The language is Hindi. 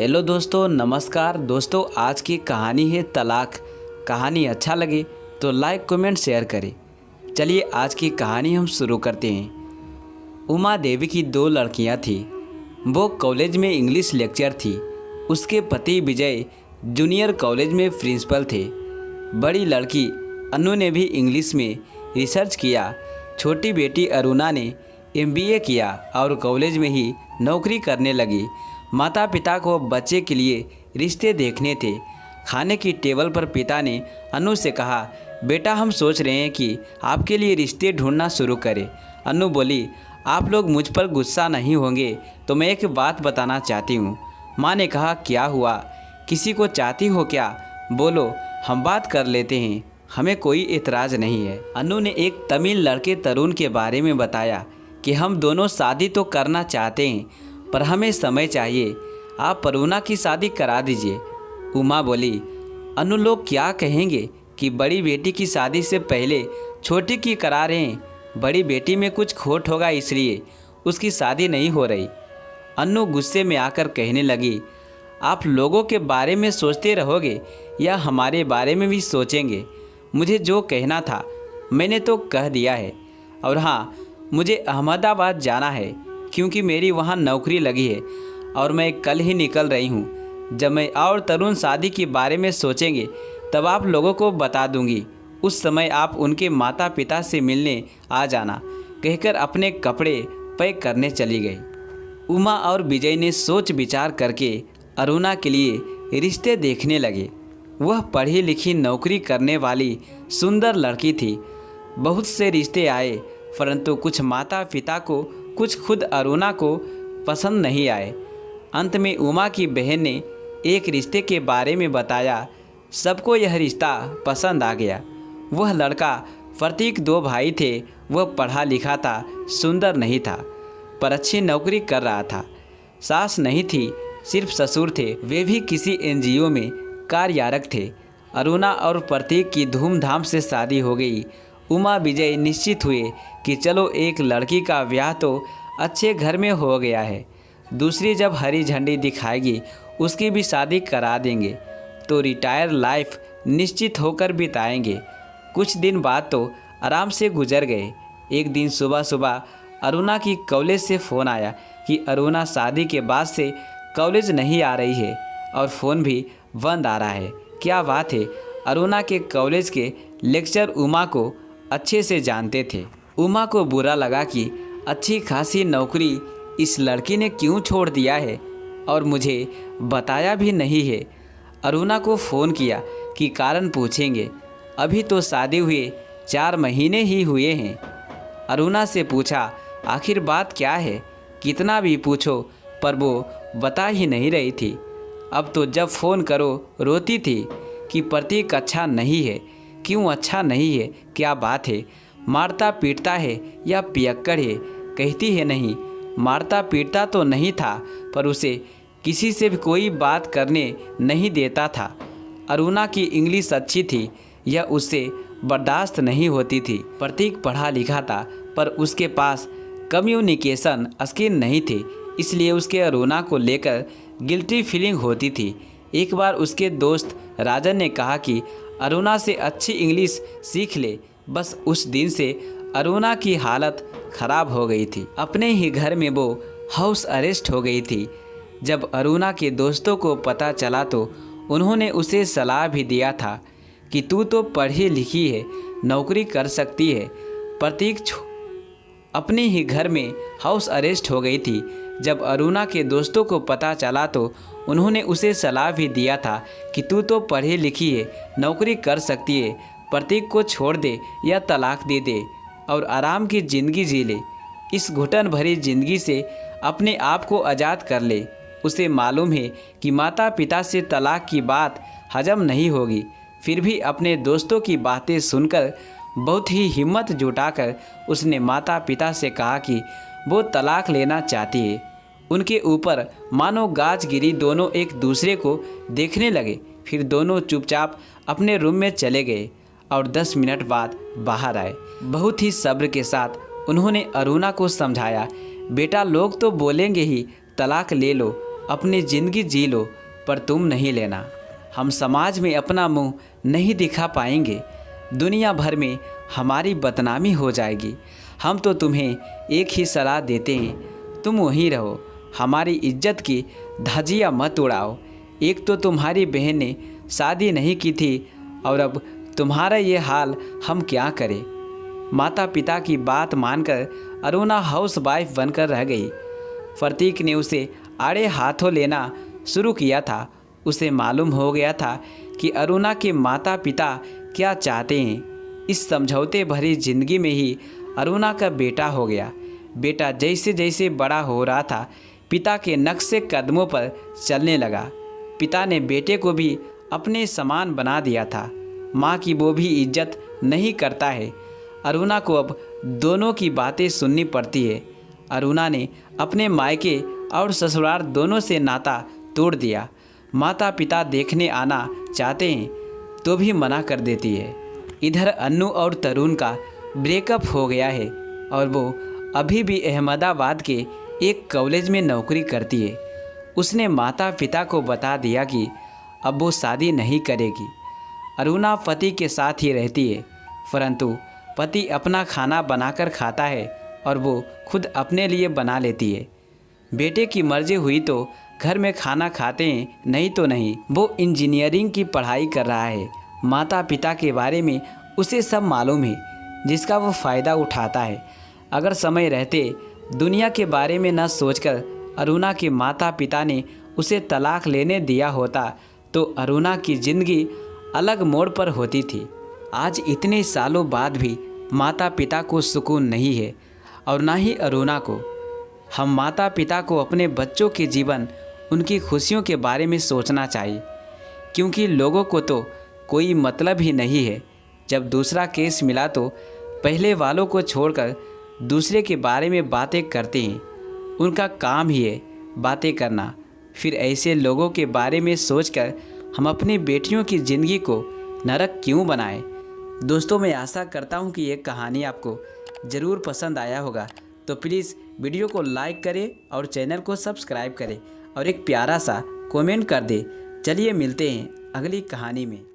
हेलो दोस्तों, नमस्कार दोस्तों। आज की कहानी है तलाक। कहानी अच्छा लगे तो लाइक कमेंट शेयर करें। चलिए आज की कहानी हम शुरू करते हैं। उमा देवी की दो लड़कियां थीं। वो कॉलेज में इंग्लिश लेक्चर थी। उसके पति विजय जूनियर कॉलेज में प्रिंसिपल थे। बड़ी लड़की अनु ने भी इंग्लिश में रिसर्च किया। छोटी बेटी अरुणा ने MBA किया और कॉलेज में ही नौकरी करने लगी। माता पिता को बच्चे के लिए रिश्ते देखने थे। खाने की टेबल पर पिता ने अनु से कहा, बेटा हम सोच रहे हैं कि आपके लिए रिश्ते ढूंढना शुरू करें। अनु बोली, आप लोग मुझ पर गुस्सा नहीं होंगे तो मैं एक बात बताना चाहती हूँ। माँ ने कहा, क्या हुआ? किसी को चाहती हो क्या? बोलो, हम बात कर लेते हैं, हमें कोई एतराज़ नहीं है। अनु ने एक तमिल लड़के तरुण के बारे में बताया कि हम दोनों शादी तो करना चाहते हैं पर हमें समय चाहिए। आप अरुणा की शादी करा दीजिए। उमा बोली, अनु लोग क्या कहेंगे कि बड़ी बेटी की शादी से पहले छोटी की करा रहे हैं। बड़ी बेटी में कुछ खोट होगा इसलिए उसकी शादी नहीं हो रही। अनु गुस्से में आकर कहने लगी, आप लोगों के बारे में सोचते रहोगे या हमारे बारे में भी सोचेंगे? मुझे जो कहना था मैंने तो कह दिया है। और हाँ, मुझे अहमदाबाद जाना है क्योंकि मेरी वहाँ नौकरी लगी है और मैं कल ही निकल रही हूँ। जब मैं और तरुण शादी के बारे में सोचेंगे तब आप लोगों को बता दूँगी। उस समय आप उनके माता पिता से मिलने आ जाना, कहकर अपने कपड़े पैक करने चली गई। उमा और विजय ने सोच विचार करके अरुणा के लिए रिश्ते देखने लगे। वह पढ़ी लिखी नौकरी करने वाली सुंदर लड़की थी। बहुत से रिश्ते आए परंतु कुछ माता पिता को, कुछ खुद अरुणा को पसंद नहीं आए। अंत में उमा की बहन ने एक रिश्ते के बारे में बताया। सबको यह रिश्ता पसंद आ गया। वह लड़का, प्रतीक, 2 भाई थे। वह पढ़ा लिखा था, सुंदर नहीं था पर अच्छी नौकरी कर रहा था। सास नहीं थी, सिर्फ ससुर थे। वे भी किसी NGO में कार्यरत थे। अरुणा और प्रतीक की धूमधाम से शादी हो गई। उमा विजय निश्चित हुए कि चलो एक लड़की का ब्याह तो अच्छे घर में हो गया है, दूसरी जब हरी झंडी दिखाएगी उसकी भी शादी करा देंगे तो रिटायर लाइफ निश्चित होकर बिताएंगे। कुछ दिन बाद तो आराम से गुजर गए। एक दिन सुबह सुबह अरुणा की कॉलेज से फ़ोन आया कि अरुणा शादी के बाद से कॉलेज नहीं आ रही है और फ़ोन भी बंद आ रहा है। क्या बात है? अरुणा के कॉलेज के लेक्चर उमा को अच्छे से जानते थे। उमा को बुरा लगा कि अच्छी खासी नौकरी इस लड़की ने क्यों छोड़ दिया है और मुझे बताया भी नहीं है। अरुणा को फ़ोन किया कि कारण पूछेंगे। अभी तो शादी हुए 4 महीने ही हुए हैं। अरुणा से पूछा, आखिर बात क्या है? कितना भी पूछो पर वो बता ही नहीं रही थी। अब तो जब फ़ोन करो रोती थी कि प्रतीक अच्छा नहीं है। क्यों अच्छा नहीं है? क्या बात है? मारता पीटता है या पियक्कड़ है? कहती है नहीं। मारता पीटता तो नहीं था पर उसे किसी से भी कोई बात करने नहीं देता था। अरुणा की इंग्लिश अच्छी थी, यह उससे बर्दाश्त नहीं होती थी। प्रतीक पढ़ा लिखा था पर उसके पास कम्युनिकेशन स्किल नहीं थी, इसलिए उसके अरुणा को लेकर गिल्टी फीलिंग होती थी। एक बार उसके दोस्त राजन ने कहा कि अरुणा से अच्छी इंग्लिश सीख ले। बस उस दिन से अरुणा की हालत ख़राब हो गई थी। अपने ही घर में वो हाउस अरेस्ट हो गई थी। जब अरुणा के दोस्तों को पता चला तो उन्होंने उसे सलाह भी दिया था कि तू तो पढ़ी लिखी है, नौकरी कर सकती है। प्रतीक अपने ही घर में हाउस अरेस्ट हो गई थी। जब अरुणा के दोस्तों को पता चला तो उन्होंने उसे सलाह भी दिया था कि तू तो पढ़ी लिखी है, नौकरी कर सकती है। प्रतीक को छोड़ दे या तलाक दे दे और आराम की ज़िंदगी जी ले। इस घुटन भरी ज़िंदगी से अपने आप को आज़ाद कर ले। उसे मालूम है कि माता पिता से तलाक की बात हजम नहीं होगी, फिर भी अपने दोस्तों की बातें सुनकर बहुत ही हिम्मत जुटाकर उसने माता पिता से कहा कि वो तलाक लेना चाहती है। उनके ऊपर मानो गाज गिरी। दोनों एक दूसरे को देखने लगे। फिर दोनों चुपचाप अपने रूम में चले गए और 10 मिनट बाद बाहर आए। बहुत ही सब्र के साथ उन्होंने अरुणा को समझाया, बेटा लोग तो बोलेंगे ही, तलाक ले लो अपनी ज़िंदगी जी लो, पर तुम नहीं लेना। हम समाज में अपना मुंह नहीं दिखा पाएंगे, दुनिया भर में हमारी बदनामी हो जाएगी। हम तो तुम्हें एक ही सलाह देते हैं, तुम वहीं रहो, हमारी इज्जत की धज्जियां मत उड़ाओ। एक तो तुम्हारी बहन ने शादी नहीं की थी और अब तुम्हारा ये हाल, हम क्या करें। माता पिता की बात मानकर अरुणा हाउस वाइफ बनकर रह गई। प्रतीक ने उसे आड़े हाथों लेना शुरू किया था। उसे मालूम हो गया था कि अरुणा के माता पिता क्या चाहते हैं। इस समझौते भरी जिंदगी में ही अरुणा का बेटा हो गया। बेटा जैसे जैसे बड़ा हो रहा था, पिता के नक्शे कदमों पर चलने लगा। पिता ने बेटे को भी अपने समान बना दिया था। माँ की वो भी इज्जत नहीं करता है। अरुणा को अब दोनों की बातें सुननी पड़ती है। अरुणा ने अपने मायके और ससुराल दोनों से नाता तोड़ दिया। माता पिता देखने आना चाहते हैं तो भी मना कर देती है। इधर अन्नू और तरुण का ब्रेकअप हो गया है और वो अभी भी अहमदाबाद के एक कॉलेज में नौकरी करती है। उसने माता पिता को बता दिया कि अब वो शादी नहीं करेगी। अरुणा पति के साथ ही रहती है, परंतु पति अपना खाना बनाकर खाता है और वो खुद अपने लिए बना लेती है। बेटे की मर्जी हुई तो घर में खाना खाते हैं, नहीं तो नहीं। वो इंजीनियरिंग की पढ़ाई कर रहा है। माता पिता के बारे में उसे सब मालूम है, जिसका वो फ़ायदा उठाता है। अगर समय रहते दुनिया के बारे में न सोचकर अरुणा के माता पिता ने उसे तलाक लेने दिया होता तो अरुणा की ज़िंदगी अलग मोड़ पर होती थी। आज इतने सालों बाद भी माता पिता को सुकून नहीं है और ना ही अरुणा को। हम माता पिता को अपने बच्चों के जीवन, उनकी खुशियों के बारे में सोचना चाहिए, क्योंकि लोगों को तो कोई मतलब ही नहीं है। जब दूसरा केस मिला तो पहले वालों को छोड़कर दूसरे के बारे में बातें करते हैं। उनका काम ही है बातें करना। फिर ऐसे लोगों के बारे में सोचकर हम अपनी बेटियों की ज़िंदगी को नरक क्यों बनाएं। दोस्तों, मैं आशा करता हूं कि ये कहानी आपको ज़रूर पसंद आया होगा। तो प्लीज़ वीडियो को लाइक करें और चैनल को सब्सक्राइब करें और एक प्यारा सा कमेंट कर दें। चलिए मिलते हैं अगली कहानी में।